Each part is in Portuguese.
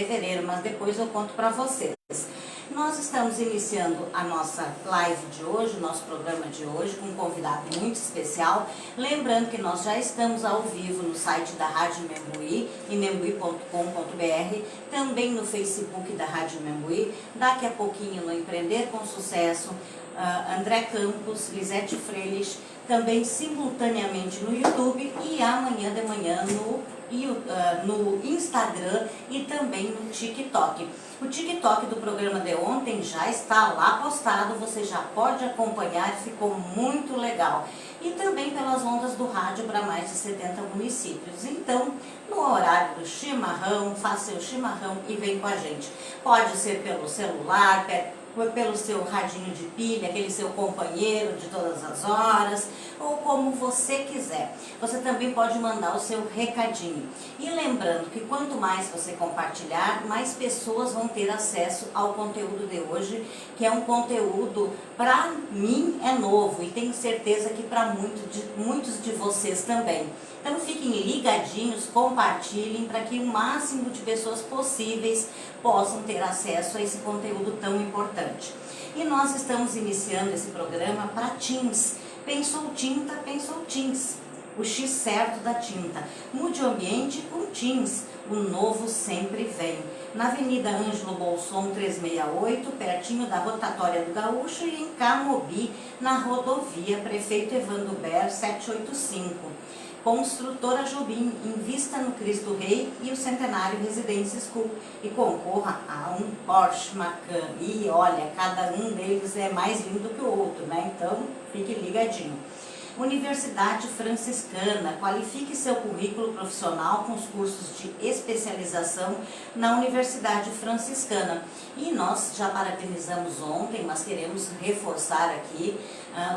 fevereiro, mas depois eu conto para vocês. Nós estamos iniciando a nossa live de hoje, o nosso programa de hoje, com um convidado muito especial. Lembrando que nós já estamos ao vivo no site da Rádio Membuí, em membuí.com.br, também no Facebook da Rádio Membuí, daqui a pouquinho no Empreender com Sucesso, André Campos, Lisete Freilich, também simultaneamente no YouTube e amanhã de manhã no Instagram e também no TikTok. O TikTok do programa de ontem já está lá postado, você já pode acompanhar, ficou muito legal. E também pelas ondas do rádio para mais de 70 municípios. Então, no horário do chimarrão, faça seu chimarrão e vem com a gente. Pode ser pelo celular, pelo seu radinho de pilha, aquele seu companheiro de todas as horas, ou como você quiser. Você também pode mandar o seu recadinho. E lembrando que quanto mais você compartilhar, mais pessoas vão ter acesso ao conteúdo de hoje, que é um conteúdo, para mim, é novo e tenho certeza que para muitos de vocês também. Então fiquem ligadinhos, compartilhem para que o máximo de pessoas possíveis possam ter acesso a esse conteúdo tão importante. E nós estamos iniciando esse programa para Teams. Pensou tinta, pensou Teams. O X certo da tinta. Mude o ambiente com Teams. O novo sempre vem. Na Avenida Ângelo Bolson 368, pertinho da Rotatória do Gaúcho, e em Camobi, na rodovia Prefeito Evandro Ber 785. Construtora Jobim, invista no Cristo Rei e o Centenário Residência School e concorra a um Porsche Macan. E olha, cada um deles é mais lindo que o outro, né? Então, fique ligadinho. Universidade Franciscana, qualifique seu currículo profissional com os cursos de especialização na Universidade Franciscana. E nós já parabenizamos ontem, mas queremos reforçar aqui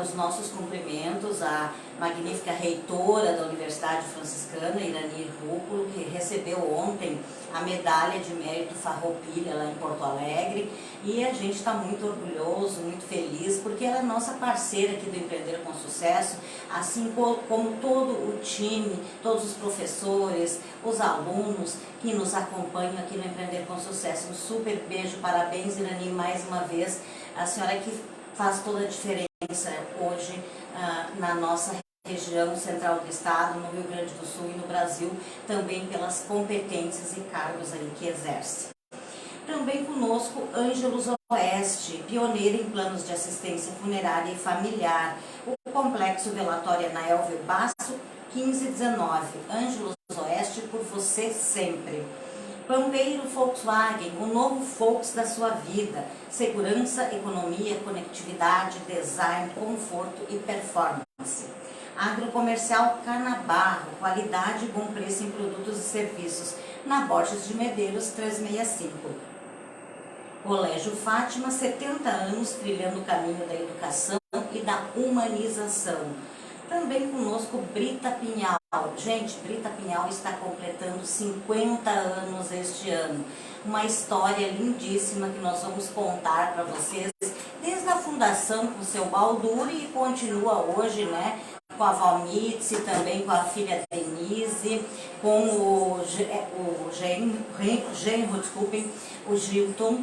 os nossos cumprimentos à magnífica reitora da Universidade Franciscana, Irani Rúculo, que recebeu ontem a medalha de mérito Farroupilha lá em Porto Alegre, e a gente está muito orgulhoso, muito feliz, porque ela é nossa parceira aqui do Empreender com Sucesso, assim como todo o time, todos os professores, os alunos que nos acompanham aqui no Empreender com Sucesso. Um super beijo, parabéns, Irani, mais uma vez, a senhora que faz toda a diferença hoje na nossa região central do estado, no Rio Grande do Sul e no Brasil, também pelas competências e cargos aí que exerce. Também conosco Ângelos Oeste, pioneira em planos de assistência funerária e familiar. O complexo velatório na Elvio Basso 1519. Ângelos Oeste, por você sempre. Pampeiro Volkswagen, o novo Volks da sua vida. Segurança, economia, conectividade, design, conforto e performance. Agrocomercial Canabarro, qualidade e bom preço em produtos e serviços. Na Borges de Medeiros 365. Colégio Fátima, 70 anos, trilhando o caminho da educação e da humanização. Também conosco Brita Pinhal. Gente, Brita Pinhal está completando 50 anos este ano. Uma história lindíssima que nós vamos contar para vocês, desde a fundação com o seu Balduri e continua hoje, né? Com a Valmitz, também com a filha Denise, com o genro, desculpem, o Gilton,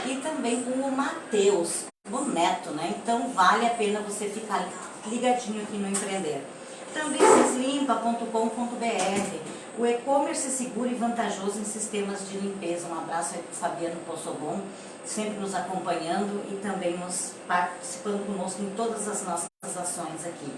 e também com o Matheus, o neto, né? Então vale a pena você ficar ligadinho aqui no Empreender. Também cislimpa.com.br, o e-commerce seguro e vantajoso em sistemas de limpeza. Um abraço aí para o Fabiano Possobon, sempre nos acompanhando e também nos participando conosco em todas as nossas ações aqui.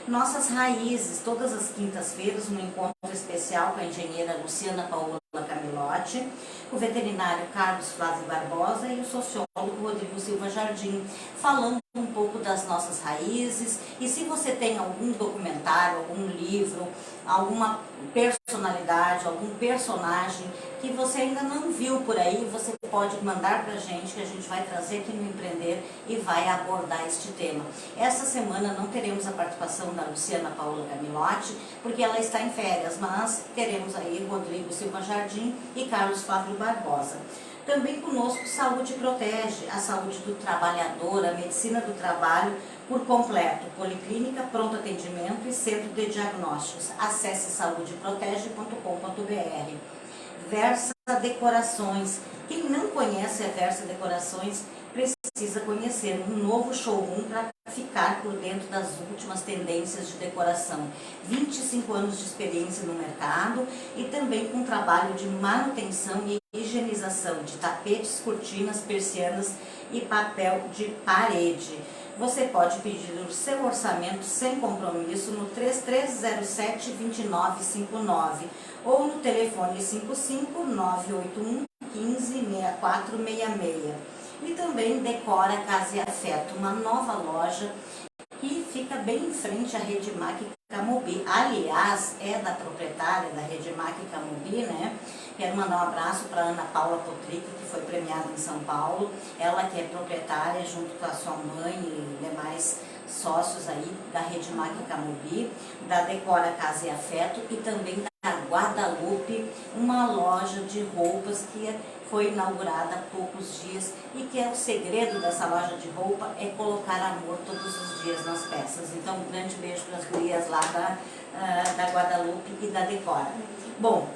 Nossas Raízes, todas as quintas-feiras, um encontro especial com a engenheira Luciana Paola Camilotti, o veterinário Carlos Flávio Barbosa e o sociólogo Rodrigo Silva Jardim, falando um pouco das nossas raízes. E se você tem algum documentário, algum livro, alguma personalidade, algum personagem que você ainda não viu por aí, você pode mandar pra gente, que a gente vai trazer aqui no Empreender e vai abordar este tema. Essa semana não teremos a participação da Luciana Paola Camilotti, porque ela está em férias, mas teremos aí Rodrigo Silva Jardim e Carlos Flávio Barbosa. Também conosco Saúde Protege, a saúde do trabalhador, a medicina do trabalho por completo, policlínica, pronto atendimento e centro de diagnósticos. Acesse saudeprotege.com.br. Versa Decorações. Quem não conhece a Versa Decorações precisa conhecer um novo showroom para ficar por dentro das últimas tendências de decoração. 25 anos de experiência no mercado e também com trabalho de manutenção e higienização de tapetes, cortinas, persianas e papel de parede. Você pode pedir o seu orçamento sem compromisso no 3307-2959 ou no telefone 55-981 156466. E também Decora Casa e Afeto, uma nova loja que fica bem em frente à Redmac Camobi. Aliás, é da proprietária da Redmac Camobi, né? Quero mandar um abraço para Ana Paula Potrick, que foi premiada em São Paulo. Ela que é proprietária, junto com a sua mãe e demais sócios aí da Redmac Camobi, da Decora Casa e Afeto e também da Guadalupe, uma loja de roupas que foi inaugurada há poucos dias e que é o segredo dessa loja de roupa é colocar amor todos os dias nas peças. Então, um grande beijo para as gurias lá da Guadalupe e da Decora. Bom,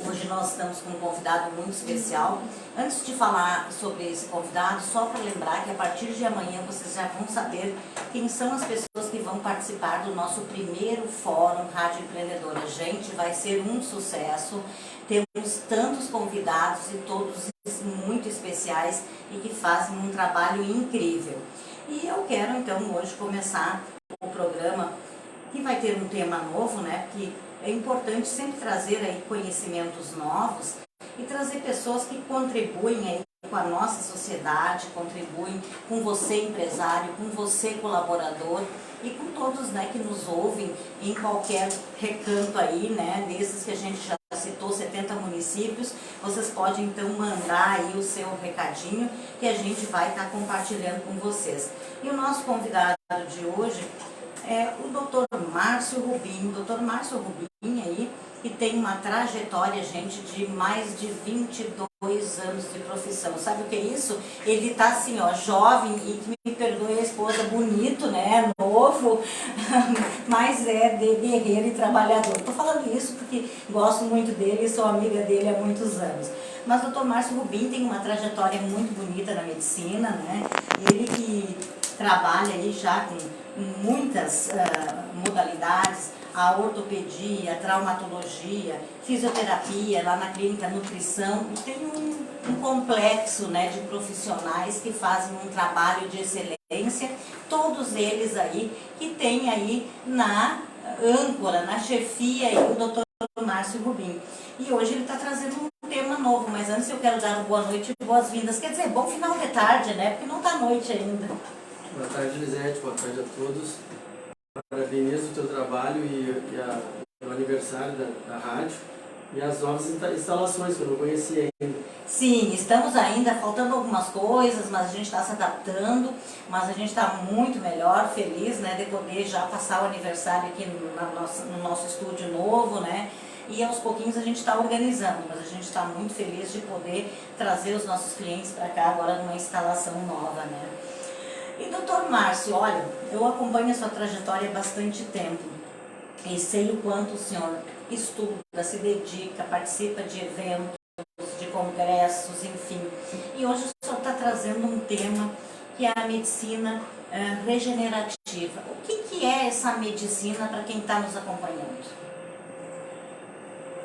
hoje nós estamos com um convidado muito especial. Antes de falar sobre esse convidado, só para lembrar que a partir de amanhã vocês já vão saber quem são as pessoas que vão participar do nosso primeiro Fórum Rádio Empreendedora. Gente, vai ser um sucesso. Temos tantos convidados e todos muito especiais e que fazem um trabalho incrível. E eu quero então hoje começar o programa que vai ter um tema novo, né? Porque é importante sempre trazer aí conhecimentos novos e trazer pessoas que contribuem aí com a nossa sociedade, contribuem com você empresário, com você colaborador e com todos, né, que nos ouvem em qualquer recanto aí, né, desses que a gente já citou, 70 municípios. Vocês podem então mandar aí o seu recadinho que a gente vai estar compartilhando com vocês. E o nosso convidado de hoje é o Dr. Márcio Rubim. Dr. Márcio Rubim aí, que tem uma trajetória, gente, de mais de 22 anos de profissão. Sabe o que é isso? Ele tá assim, ó, jovem e, que me perdoe a esposa, bonito, né, novo, mas é de guerreiro e trabalhador. Tô falando isso porque gosto muito dele e sou amiga dele há muitos anos. Mas o Dr. Márcio Rubim tem uma trajetória muito bonita na medicina, né? Ele que trabalha aí já com muitas modalidades, a ortopedia, a traumatologia, fisioterapia, lá na clínica nutrição, e tem um complexo, né, de profissionais que fazem um trabalho de excelência, todos eles aí que tem aí na âncora, na chefia aí, o Dr. Márcio Rubim. E hoje ele está trazendo um tema novo, mas antes eu quero dar uma boa noite e boas-vindas, quer dizer, bom final de tarde, né, porque não está noite ainda. Boa tarde, Lisete. Boa tarde a todos. Parabenizo o teu trabalho e o aniversário da rádio e as novas instalações que eu não conhecia ainda. Sim, estamos ainda faltando algumas coisas, mas a gente está se adaptando, mas a gente está muito melhor, feliz, né, de poder já passar o aniversário aqui no nosso estúdio novo, né? E aos pouquinhos a gente está organizando, mas a gente está muito feliz de poder trazer os nossos clientes para cá agora numa instalação nova, né? E doutor Márcio, olha, eu acompanho a sua trajetória há bastante tempo e sei o quanto o senhor estuda, se dedica, participa de eventos, de congressos, enfim. E hoje o senhor está trazendo um tema que é a medicina regenerativa. O que é essa medicina para quem está nos acompanhando?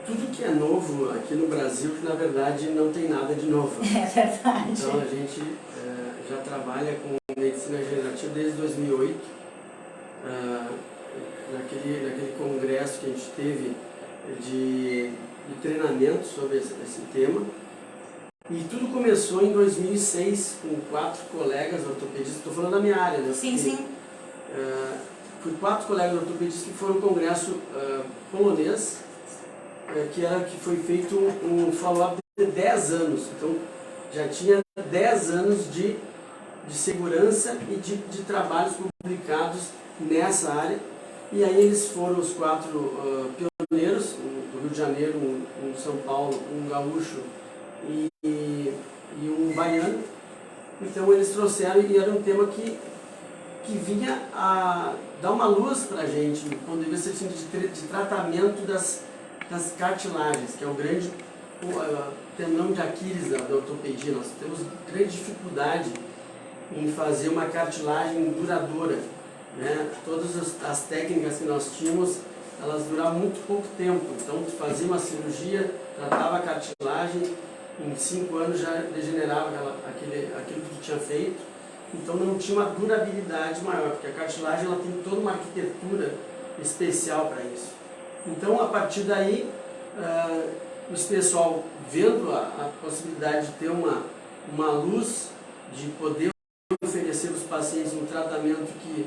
Tudo que é novo aqui no Brasil, que na verdade não tem nada de novo. É verdade. Então a gente já trabalha com medicina regenerativa desde 2008, naquele congresso que a gente teve de treinamento sobre esse tema. E tudo começou em 2006 com 4 colegas ortopedistas, estou falando da minha área, né? Sim, sim. Fui 4 colegas ortopedistas que foram um congresso polonês, que foi feito um follow-up de 10 anos. Então já tinha 10 anos de segurança e de trabalhos publicados nessa área. E aí eles foram os 4 pioneiros, do Rio de Janeiro, um de São Paulo, um gaúcho e um baiano. Então eles trouxeram, e era um tema que vinha a dar uma luz para a gente, do ponto de vista de tratamento das cartilagens, que é o grande tendão de Aquiles da ortopedia. Nós temos grande dificuldade em fazer uma cartilagem duradoura, né? Todas as técnicas que nós tínhamos, elas duravam muito pouco tempo. Então, fazia uma cirurgia, tratava a cartilagem, em 5 anos já degenerava aquilo que tinha feito. Então, não tinha uma durabilidade maior, porque a cartilagem ela tem toda uma arquitetura especial para isso. Então, a partir daí, os pessoal vendo a possibilidade de ter uma luz, de poder oferecer aos pacientes um tratamento que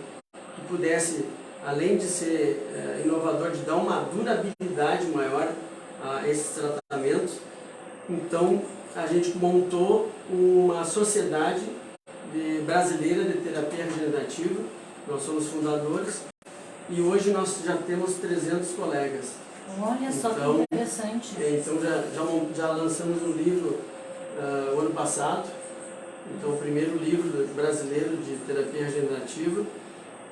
pudesse, além de ser inovador, de dar uma durabilidade maior a esses tratamentos. Então, a gente montou uma sociedade brasileira de terapia regenerativa, nós somos fundadores, e hoje nós já temos 300 colegas. Olha só que interessante. Então, já lançamos um livro o ano passado, então o primeiro livro brasileiro de terapia regenerativa.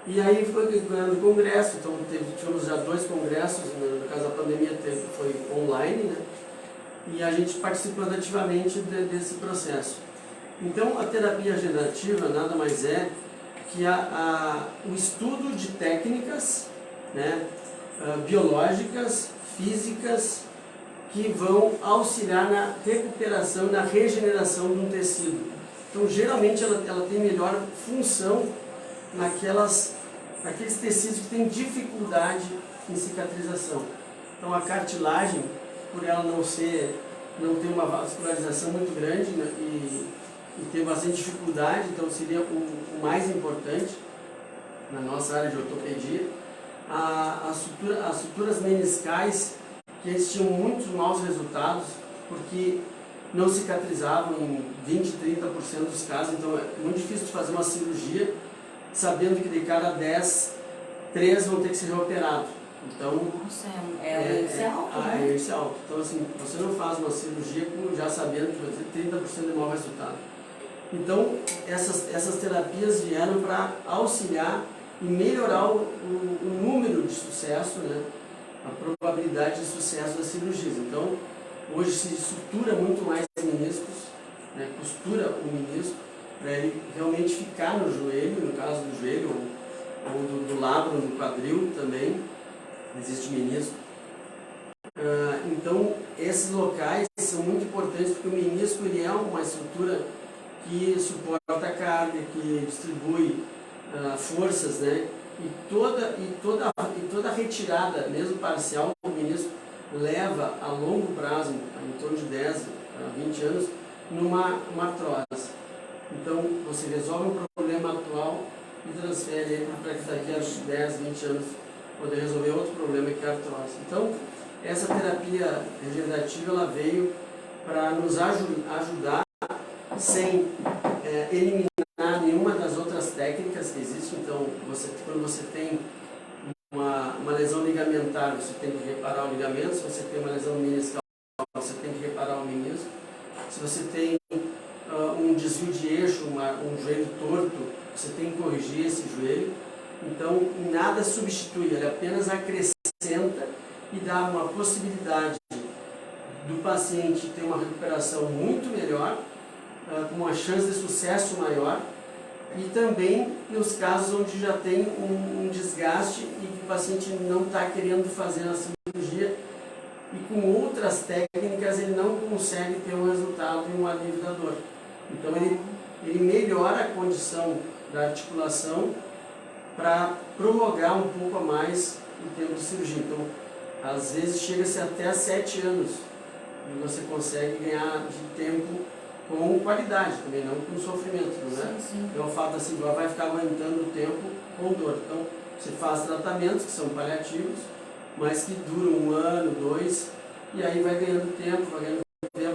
E aí foi ganhando congresso, então tivemos já 2 congressos, no caso da pandemia foi online, né? E a gente participando ativamente desse processo. Então a terapia regenerativa nada mais é que o estudo de técnicas, né, biológicas, físicas, que vão auxiliar na recuperação e na regeneração de um tecido. Então geralmente ela tem melhor função naqueles tecidos que têm dificuldade em cicatrização. Então a cartilagem, por ela não ter uma vascularização muito grande, né, e ter bastante dificuldade, então seria o mais importante na nossa área de ortopedia. As suturas meniscais, que eles tinham muitos maus resultados, porque não cicatrizavam em 20, 30% dos casos, então é muito difícil de fazer uma cirurgia sabendo que de cada 10, 3 vão ter que ser reoperados. Então, nossa, é índice alto, né? É índice alto. Então, assim, você não faz uma cirurgia já sabendo que vai ter 30% de mau resultado. Então, essas terapias vieram para auxiliar e melhorar o número de sucesso, né? A probabilidade de sucesso das cirurgias. Então, hoje se sutura muito mais meniscos, né? Costura o menisco, para ele realmente ficar no joelho, no caso do joelho, ou do lábio, no quadril também, existe menisco. Então, esses locais são muito importantes, porque o menisco ele é uma estrutura que suporta a carga, que distribui forças, né? E toda retirada, mesmo parcial, do menisco leva a longo prazo, em torno de 10 a 20 anos, numa artrose. Então, você resolve um problema atual e transfere ele para que daqui a 10, 20 anos poder resolver outro problema que é a artrose. Então, essa terapia regenerativa ela veio para nos ajudar sem eliminar nenhuma das outras técnicas que existem. Então, quando você tem uma lesão ligamentar, você tem que reparar o ligamento. Se você tem uma lesão meniscal, você tem que reparar o menisco. Se você tem um desvio de eixo, um joelho torto, você tem que corrigir esse joelho. Então, nada substitui, ele apenas acrescenta e dá uma possibilidade do paciente ter uma recuperação muito melhor, com uma chance de sucesso maior, e também nos casos onde já tem um desgaste e que o paciente não está querendo fazer a cirurgia e com outras técnicas ele não consegue ter um resultado e um alívio da dor. Então ele melhora a condição da articulação para prorrogar um pouco a mais o tempo de cirurgia. Então, às vezes chega-se até 7 anos e você consegue ganhar de tempo com qualidade também, não com sofrimento, né? Sim. Então, o fato assim, vai ficar aguentando o tempo com dor. Então, você faz tratamentos que são paliativos, mas que duram 1 ano, 2, e aí vai ganhando tempo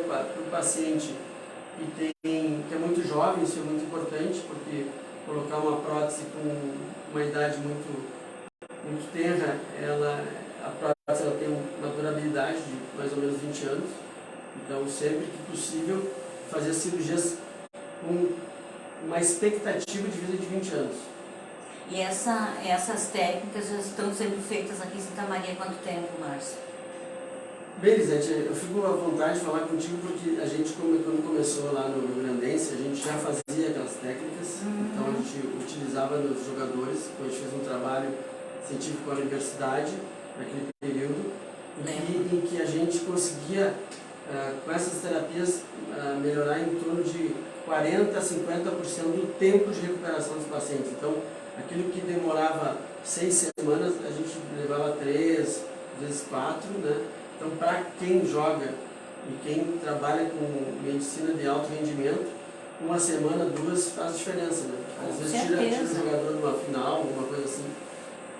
para o paciente que é muito jovem. Isso é muito importante, porque colocar uma prótese com uma idade muito tenra, a prótese ela tem uma durabilidade de mais ou menos 20 anos. Então, sempre que possível, fazer cirurgias com uma expectativa de vida de 20 anos. E essas técnicas já estão sendo feitas aqui em Santa Maria há quanto tempo, Márcio? Bem, Lisete, eu fico à vontade de falar contigo porque a gente, quando começou lá no Rio Grandense, a gente já fazia aquelas técnicas, então a gente utilizava nos jogadores, a gente fez um trabalho científico com a universidade naquele período, em que a gente conseguia, com essas terapias, melhorar em torno de 40% a 50% do tempo de recuperação dos pacientes. Então, aquilo que demorava 6 semanas, a gente levava 3, às vezes 4, né? Então, para quem joga e quem trabalha com medicina de alto rendimento, 1 semana, 2 faz diferença, né? Às vezes tira o jogador de uma final, alguma coisa assim.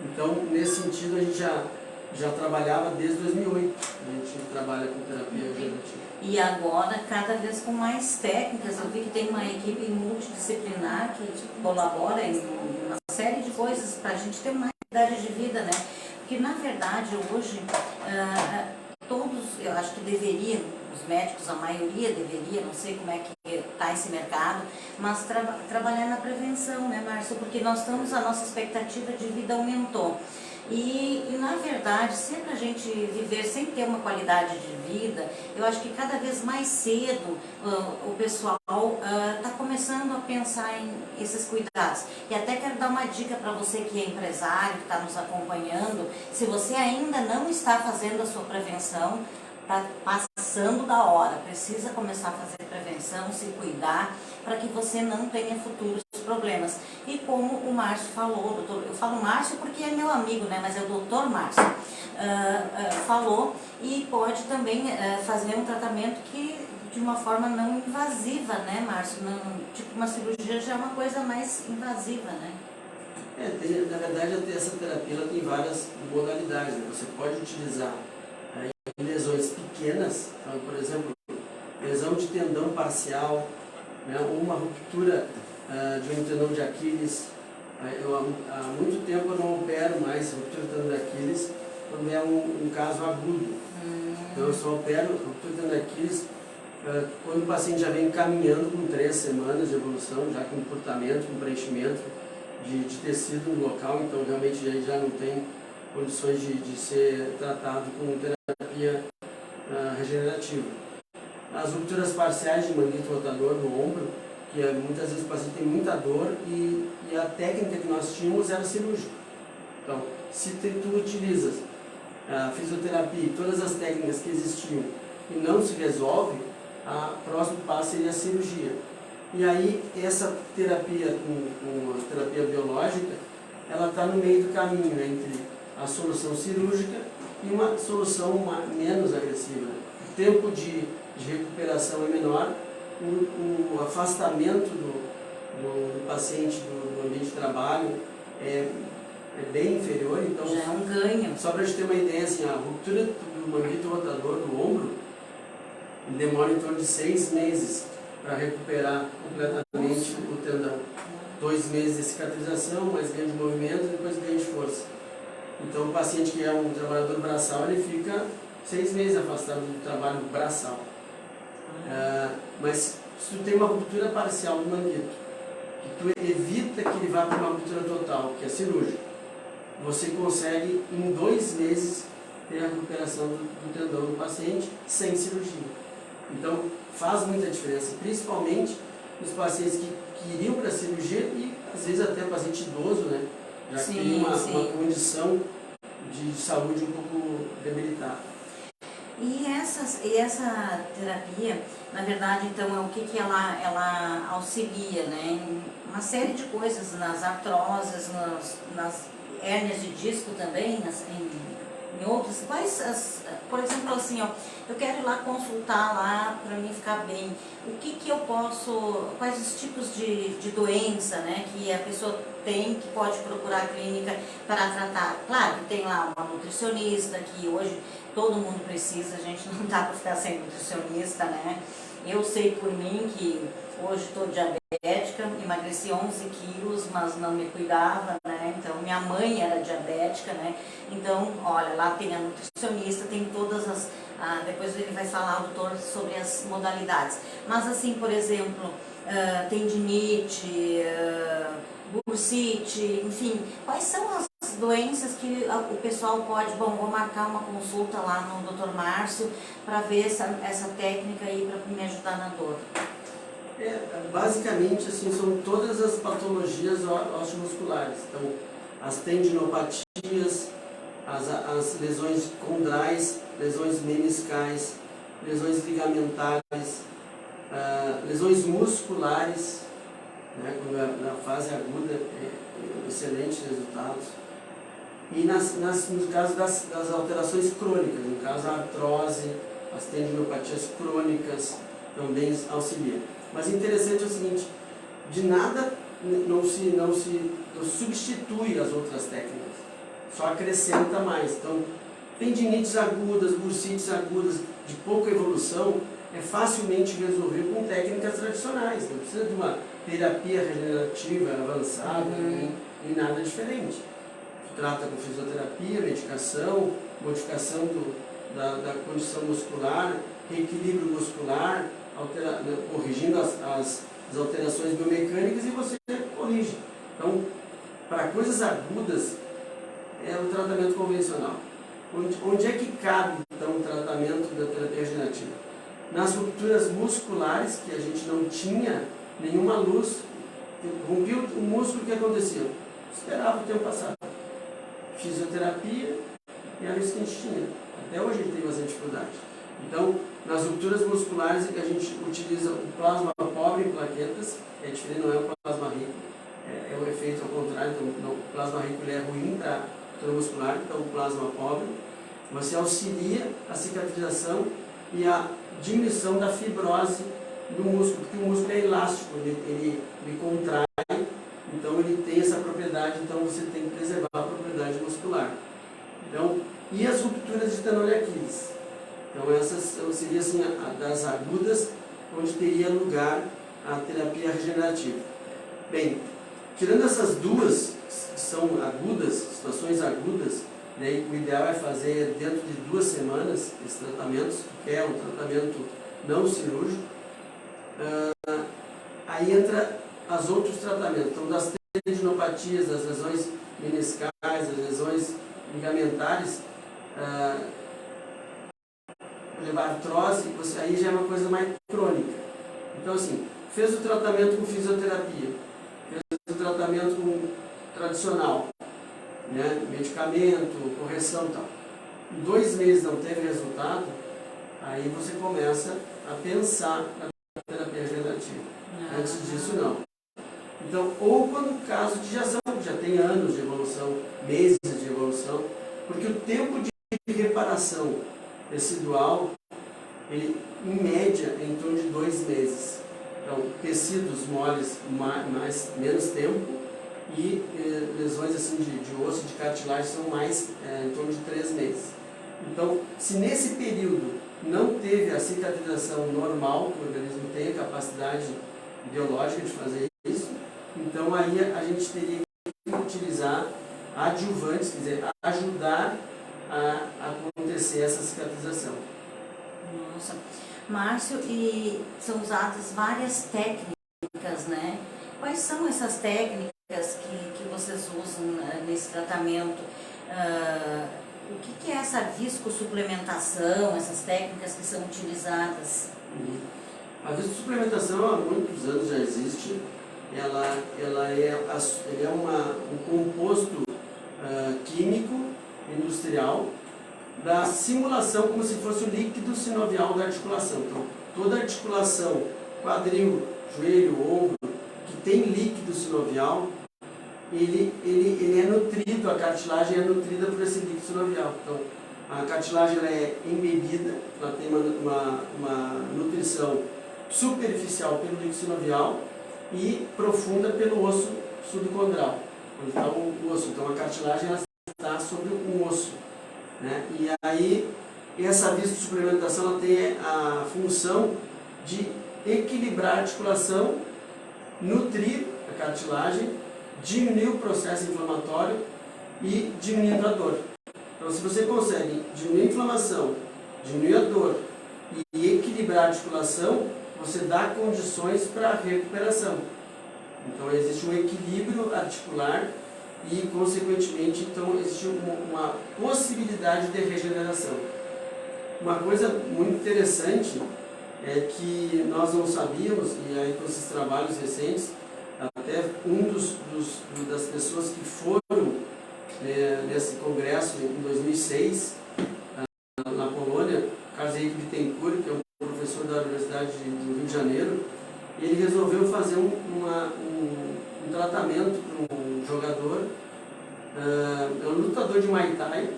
Então, nesse sentido, a gente já trabalhava desde 2008. A gente trabalha com terapia regenerativa. E agora, cada vez com mais técnicas. Eu vi que tem uma equipe multidisciplinar que colabora em uma série de coisas para a gente ter uma qualidade de vida, né? Porque, na verdade, hoje, todos, eu acho que deveriam, os médicos, a maioria deveria, não sei como é que está esse mercado, mas trabalhar na prevenção, né, Márcio? Porque nós estamos, a nossa expectativa de vida aumentou. E na verdade, sempre a gente viver sem ter uma qualidade de vida, eu acho que cada vez mais cedo o pessoal está começando a pensar em esses cuidados. E até quero dar uma dica para você que é empresário, que está nos acompanhando: se você ainda não está fazendo a sua prevenção, está passando da hora, precisa começar a fazer prevenção, se cuidar, para que você não tenha futuros problemas. E como o Márcio falou, doutor, eu falo Márcio porque é meu amigo, né, mas é o doutor Márcio, falou, e pode também fazer um tratamento que de uma forma não invasiva, né, Márcio? Não, tipo, uma cirurgia já é uma coisa mais invasiva, né? Na verdade, essa terapia ela tem várias modalidades, né? Você pode utilizar em lesões pequenas, então, por exemplo, lesão de tendão parcial, né, ou uma ruptura de um tendão de Aquiles. Há muito tempo eu não opero mais ruptura de tendão de Aquiles quando é um caso agudo. Então eu só opero ruptura de tendão de Aquiles quando o paciente já vem caminhando com 3 semanas de evolução, já com encurtamento, com preenchimento de tecido no local, então realmente já não tem condições de ser tratado com terapia regenerativa. As rupturas parciais de manguito rotador no ombro, que muitas vezes o paciente tem muita dor e a técnica que nós tínhamos era cirúrgica. Então, se tu utilizas a fisioterapia e todas as técnicas que existiam e não se resolve, o próximo passo seria a cirurgia. E aí, essa terapia, com a terapia biológica, ela está no meio do caminho entre a solução cirúrgica e uma solução menos agressiva. O tempo de recuperação é menor, o afastamento do paciente do ambiente de trabalho é bem inferior. Então, já é um ganho. Só para a gente ter uma ideia, assim, a ruptura do manguito rotador do ombro demora em torno de 6 meses para recuperar completamente o tendão. 2 meses de cicatrização, mais ganho de movimento e depois ganho de força. Então, o paciente que é um trabalhador braçal, ele fica 6 meses afastado do trabalho braçal. Mas se tu tem uma ruptura parcial do manguito, que tu evita que ele vá para uma ruptura total, que é cirúrgica, você consegue em 2 meses ter a recuperação do tendão do paciente sem cirurgia. Então faz muita diferença, principalmente nos pacientes que iriam para a cirurgia e às vezes até paciente idoso, né? Já que tem uma condição de saúde um pouco debilitada. E essa terapia, na verdade, então, é o que ela auxilia, né? Em uma série de coisas, nas artroses, nas hérnias de disco também, em outras. Por exemplo, assim, ó, eu quero ir lá consultar lá para mim ficar bem. O que eu posso, quais os tipos de doença, né, que a pessoa tem, que pode procurar a clínica para tratar? Claro que tem lá uma nutricionista, que hoje todo mundo precisa, a gente não dá para ficar sem nutricionista, né? Eu sei por mim que hoje estou diabética, emagreci 11 quilos, mas não me cuidava, né? Então, minha mãe era diabética, né? Então, olha, lá tem a nutricionista, tem todas as... depois ele vai falar, o doutor, sobre as modalidades. Mas, assim, por exemplo, tendinite, bursite, enfim, quais são as doenças que o pessoal pode, bom, vou marcar uma consulta lá no Dr. Márcio para ver essa técnica aí para me ajudar na dor. Basicamente, assim, são todas as patologias osteomusculares. Então, as tendinopatias, as lesões condrais, lesões meniscais, lesões ligamentares, lesões musculares, né, na fase aguda, excelentes resultados. E no caso das alterações crônicas, no caso a artrose, as tendinopatias crônicas também auxiliam. Mas interessante é o seguinte, de nada não se substitui as outras técnicas, só acrescenta mais. Então, tendinites agudas, bursites agudas de pouca evolução, é facilmente resolver com técnicas tradicionais, não precisa de uma terapia regenerativa avançada, nem nada diferente. Trata com fisioterapia, medicação, modificação da condição muscular, reequilíbrio muscular, corrigindo as alterações biomecânicas e você corrige. Então, para coisas agudas, é o tratamento convencional. Onde é que cabe, então, o tratamento da terapia regenerativa? Nas rupturas musculares, que a gente não tinha nenhuma luz, rompia o músculo, o que acontecia? Esperava o tempo passar. Fisioterapia, e era isso que a gente tinha. Até hoje a gente tem bastante dificuldade. Então, nas rupturas musculares é que a gente utiliza o plasma pobre em plaquetas, é diferente, não é o plasma rico, é o efeito ao contrário. Então, o plasma rico ele é ruim para a ruptura muscular, então o plasma pobre, você auxilia a cicatrização e a diminuição da fibrose do músculo, porque o músculo é elástico, ele contrai, então ele tem essa propriedade, então você tem que preservar a propriedade muscular. Então, e as rupturas de tendão de Aquiles? Então essas seriam assim, das agudas, onde teria lugar a terapia regenerativa. Bem, tirando essas duas que são agudas, situações agudas, né, o ideal é fazer dentro de 2 semanas esses tratamentos, que é um tratamento não cirúrgico. Aí entra os outros tratamentos, então das tendinopatias, das lesões meniscais, das lesões ligamentares, levar artrose, aí já é uma coisa mais crônica. Então assim, fez o tratamento com fisioterapia, fez o tratamento tradicional, né, medicamento, correção e tal. Em 2 meses não teve resultado, aí você começa a pensar na terapia regenerativa. Antes disso não. Então, ou quando o caso de já tem anos de evolução, meses de evolução, porque o tempo de reparação residual, ele, em média, é em torno de 2 meses. Então, tecidos moles, menos tempo, e lesões assim, de osso, de cartilagem, são mais em torno de 3 meses. Então, se nesse período não teve a cicatrização normal, que o organismo tem a capacidade biológica de fazer isso, então aí a gente teria que utilizar adjuvantes, quer dizer, ajudar a acontecer essa cicatrização. Nossa, Márcio, e são usadas várias técnicas, né? Quais são essas técnicas que vocês usam nesse tratamento? O que é essa viscosuplementação, essas técnicas que são utilizadas? A viscosuplementação há muitos anos já existe. Ela é um composto químico industrial da simulação como se fosse o líquido sinovial da articulação. Então, toda articulação, quadril, joelho, ombro, que tem líquido sinovial, ele é nutrido, a cartilagem é nutrida por esse líquido sinovial. Então, a cartilagem ela é embebida, ela tem uma nutrição superficial pelo líquido sinovial e profunda pelo osso subcondral, onde está o osso. Então, a cartilagem ela está sobre o osso, né? E aí, essa viscosuplementação ela tem a função de equilibrar a articulação, nutrir a cartilagem, diminuir o processo inflamatório e diminuindo a dor. Então, se você consegue diminuir a inflamação, diminuir a dor e equilibrar a articulação, você dá condições para a recuperação. Então, existe um equilíbrio articular e, consequentemente, então, existe uma possibilidade de regeneração. Uma coisa muito interessante é que nós não sabíamos, e aí com esses trabalhos recentes, até das pessoas que foram nesse congresso em 2006, na Polônia, Carlos Henrique Bittencourt, que é um professor da Universidade do Rio de Janeiro, ele resolveu fazer um tratamento para um jogador, é um lutador de Muay Thai,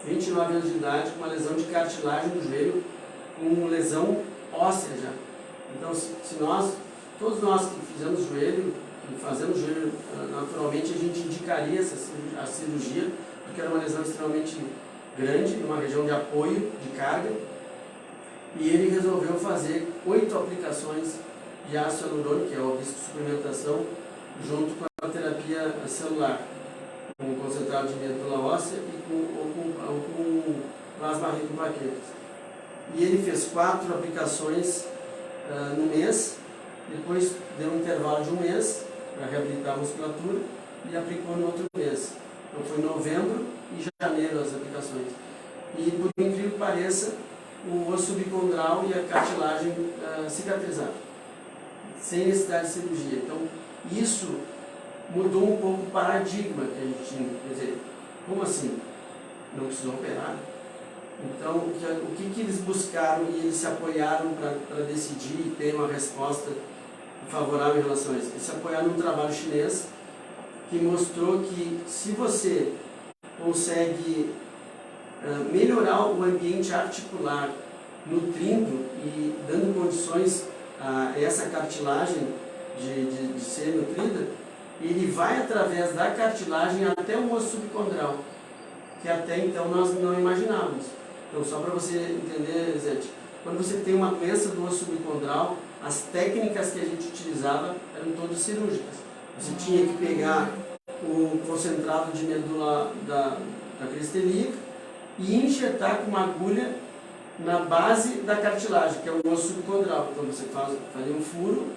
29 anos de idade, com uma lesão de cartilagem do joelho, com lesão óssea já. Então, todos nós que fizemos joelho, que fazemos joelho naturalmente, a gente indicaria a cirurgia, porque era uma lesão extremamente grande, numa região de apoio, de carga, e ele resolveu fazer 8 aplicações de ácido hialurônico, que é o suplementação, junto com a terapia celular, com concentrado de medula óssea e com plasma rico em plaquetas. E ele fez 4 aplicações no mês, depois deu um intervalo de um mês para reabilitar a musculatura e aplicou no outro mês. Então foi novembro e janeiro as aplicações. E por incrível que pareça, o osso subcondral e a cartilagem cicatrizaram, sem necessidade de cirurgia. Então isso mudou um pouco o paradigma que a gente tinha. Quer dizer, como assim? Não precisou operar? Então, o que eles buscaram e eles se apoiaram para decidir e ter uma resposta favorável em relação a isso? Eles se apoiaram num trabalho chinês que mostrou que se você consegue melhorar o ambiente articular, nutrindo e dando condições a essa cartilagem de ser nutrida, ele vai através da cartilagem até o osso subcondral, que até então nós não imaginávamos. Então, só para você entender, Zete, quando você tem uma doença do osso subcondral, as técnicas que a gente utilizava eram todas cirúrgicas. Você tinha que pegar o concentrado de medula da crista ilíaca e injetar com uma agulha na base da cartilagem, que é o osso subcondral. Então, você faria um furo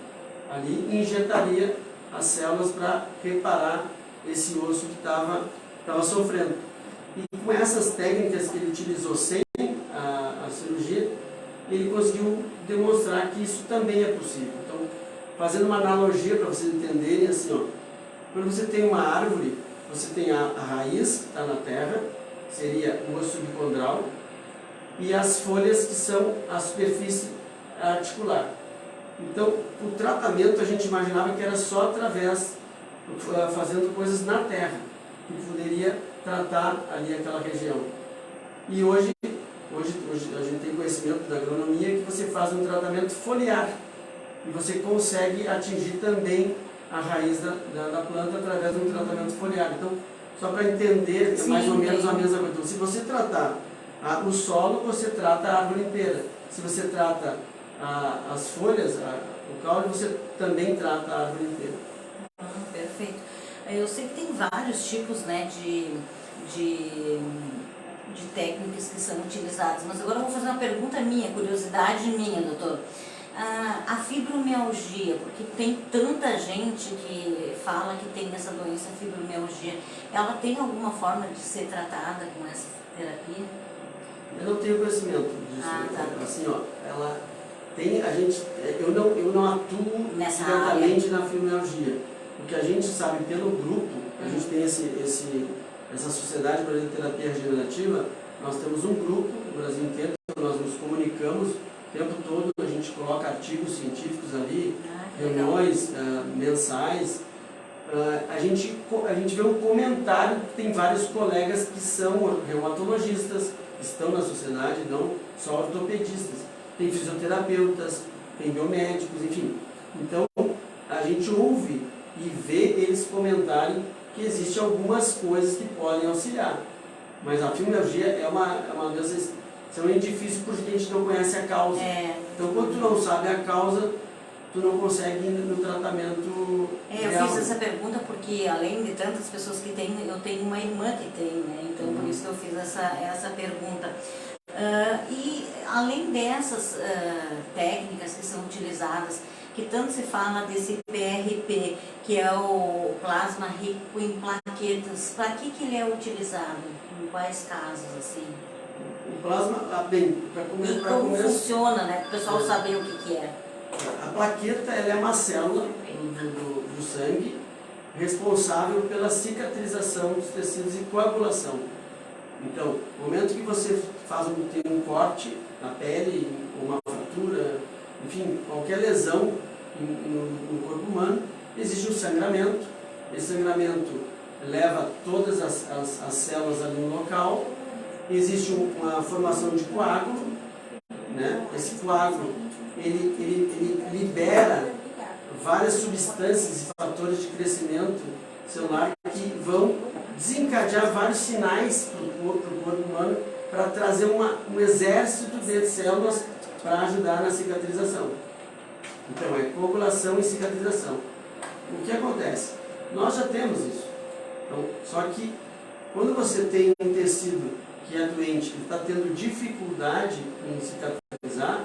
ali e injetaria as células para reparar esse osso que estava sofrendo. E com essas técnicas que ele utilizou sem a cirurgia, ele conseguiu demonstrar que isso também é possível. Então, fazendo uma analogia para vocês entenderem, assim, ó, quando você tem uma árvore, você tem a raiz que está na terra, seria o osso subcondral, e as folhas que são a superfície articular. Então, o tratamento a gente imaginava que era só através, fazendo coisas na terra, que poderia tratar ali aquela região. E hoje a gente tem conhecimento da agronomia que você faz um tratamento foliar e você consegue atingir também a raiz da planta através de um tratamento foliar. Então, só para entender, é mais ou menos a mesma coisa. Então, se você tratar o solo, você trata a árvore inteira. Se você trata as folhas, o caule, você também trata a árvore inteira. Perfeito. Eu sei que tem vários tipos, né, de técnicas que são utilizadas, mas agora eu vou fazer uma pergunta minha, curiosidade minha, doutor. A fibromialgia, porque tem tanta gente que fala que tem essa doença, fibromialgia, ela tem alguma forma de ser tratada com essa terapia? Eu não tenho conhecimento disso. Tá. Assim, ó, ela tem, eu não atuo diretamente na fibromialgia. O que a gente sabe pelo grupo, a gente tem essa Sociedade Brasileira de Terapia Regenerativa, nós temos um grupo no Brasil inteiro, nós nos comunicamos o tempo todo, a gente coloca artigos científicos ali, reuniões mensais. A gente vê um comentário que tem vários colegas que são reumatologistas, que estão na sociedade, não só ortopedistas. Tem fisioterapeutas, tem biomédicos, enfim. Então, a gente ouve e vê eles comentarem que existem algumas coisas que podem auxiliar. Mas a fibromialgia é uma doença extremamente difícil porque a gente não conhece a causa. Então, quando tu não sabe a causa, tu não consegue ir no tratamento real. Eu fiz essa pergunta porque, além de tantas pessoas que têm, eu tenho uma irmã que tem, né? Então, por isso que eu fiz essa pergunta. E, além dessas técnicas que são utilizadas, que tanto se fala desse PRP, que é o plasma rico em plaquetas, plaquetas, para que ele é utilizado? Em quais casos, assim? O plasma, bem, para E como funciona, né? Para o pessoal saber o que é. A plaqueta, ela é uma célula do sangue responsável pela cicatrização dos tecidos e coagulação. Então, no momento que você tem um corte na pele, uma fratura, enfim, qualquer lesão no corpo humano, existe um sangramento. Esse sangramento leva todas as células ali no local, existe uma formação de coágulo, né? Esse coágulo, ele libera várias substâncias e fatores de crescimento celular que vão desencadear vários sinais para o corpo humano para trazer um exército de células para ajudar na cicatrização. Então, é coagulação e cicatrização. O que acontece? Nós já temos isso. Então, só que quando você tem um tecido que é doente, ele está tendo dificuldade em cicatrizar,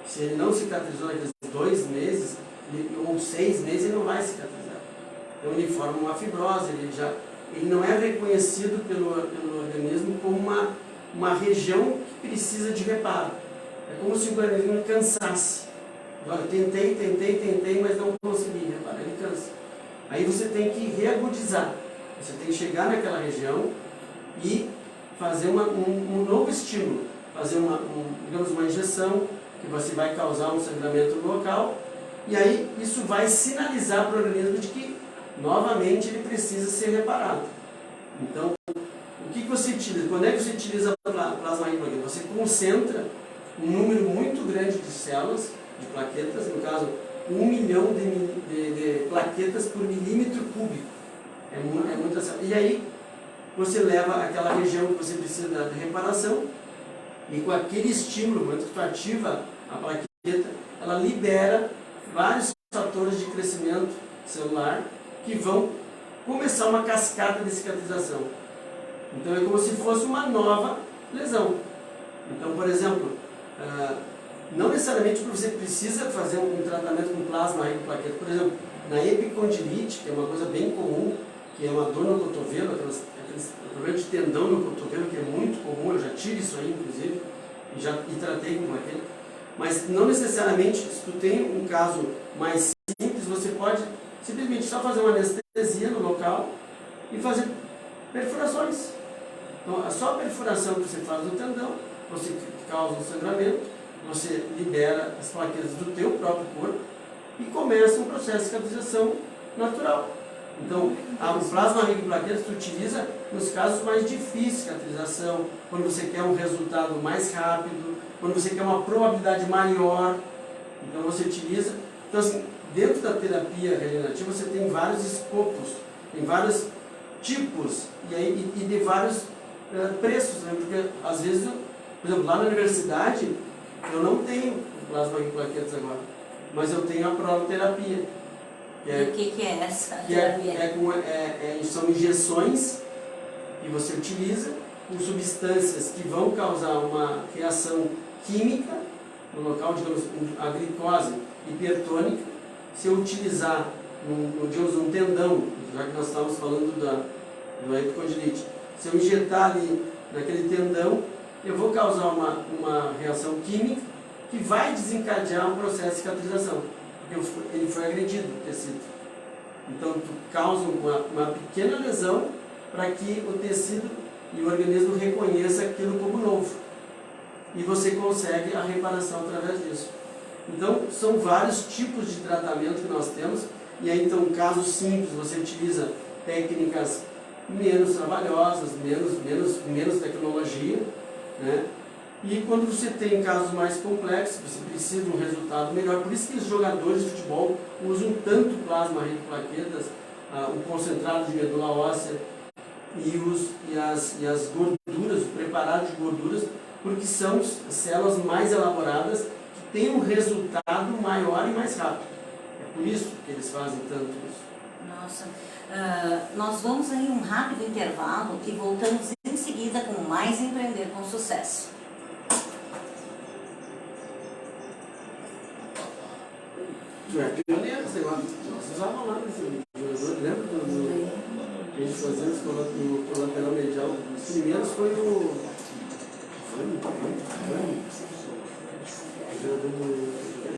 se ele não cicatrizou naqueles 2 meses, ou 6 meses, ele não vai cicatrizar. Então ele forma uma fibrose, ele não é reconhecido pelo organismo como uma região que precisa de reparo. É como se o organismo cansasse. Agora, tentei, mas não consegui reparar, ele cansa. Aí você tem que reagudizar, você tem que chegar naquela região e fazer um novo estímulo, fazer digamos, uma injeção, que você vai causar um sangramento local, e aí isso vai sinalizar para o organismo de que novamente ele precisa ser reparado. Então, o que você utiliza? Quando é que você utiliza a plasma rico plaqueta? Você concentra um número muito grande de células, de plaquetas, no caso 1 milhão de plaquetas por milímetro cúbico. É muita célula. E aí você leva aquela região que você precisa de reparação, e com aquele estímulo, no momento que tu ativa a plaqueta, ela libera vários fatores de crescimento celular que vão começar uma cascata de cicatrização. Então é como se fosse uma nova lesão. Então, por exemplo, não necessariamente você precisa fazer um tratamento com plasma rico plaqueta. Por exemplo, na epicondilite, que é uma coisa bem comum, que é uma dor no cotovelo, aqueles problema de tendão no cotovelo, que é muito comum, eu já tive isso aí, inclusive, e tratei com plaqueta. Mas não necessariamente, se tu tem um caso mais simples, você pode simplesmente só fazer uma anestesia no local e fazer perfurações. Então, só a perfuração que você faz no tendão, você causa um sangramento, você libera as plaquetas do teu próprio corpo e começa um processo de cicatrização natural. Então, o plasma rico em plaquetas tu utiliza nos casos mais difíceis de cicatrização, quando você quer um resultado mais rápido, quando você quer uma probabilidade maior. Então, você utiliza. Então, assim, dentro da terapia regenerativa, você tem vários escopos, tem vários tipos e de vários preços, né? Porque, às vezes, por exemplo, lá na universidade, eu não tenho plasma rico em plaquetas agora, mas eu tenho a proloterapia. E o que é essa terapia? São injeções que você utiliza com substâncias que vão causar uma reação química no local, digamos, a glicose hipertônica. Se eu utilizar um tendão, já que nós estávamos falando da epicondilite, se eu injetar ali naquele tendão, eu vou causar uma reação química que vai desencadear um processo de cicatrização. Porque ele foi agredido, o tecido. Então, tu causa uma pequena lesão para que o tecido e o organismo reconheça aquilo como novo. E você consegue a reparação através disso. Então, são vários tipos de tratamento que nós temos. E aí, então, casos simples, você utiliza técnicas menos trabalhosas, menos tecnologia, né? E quando você tem casos mais complexos, você precisa de um resultado melhor. Por isso que os jogadores de futebol usam tanto plasma rico em plaquetas, o concentrado de medula óssea e as gorduras, o preparado de gorduras, porque são células mais elaboradas que têm um resultado maior e mais rápido. É por isso que eles fazem tanto isso. Nossa, nós vamos aí um rápido intervalo e voltamos em seguida com mais Empreender com Sucesso. Tu é pioneiro, você usavam lá nesse jogador, lembra do que a gente fazia no lateral medial. Os primeiros foi o Vani, treinador do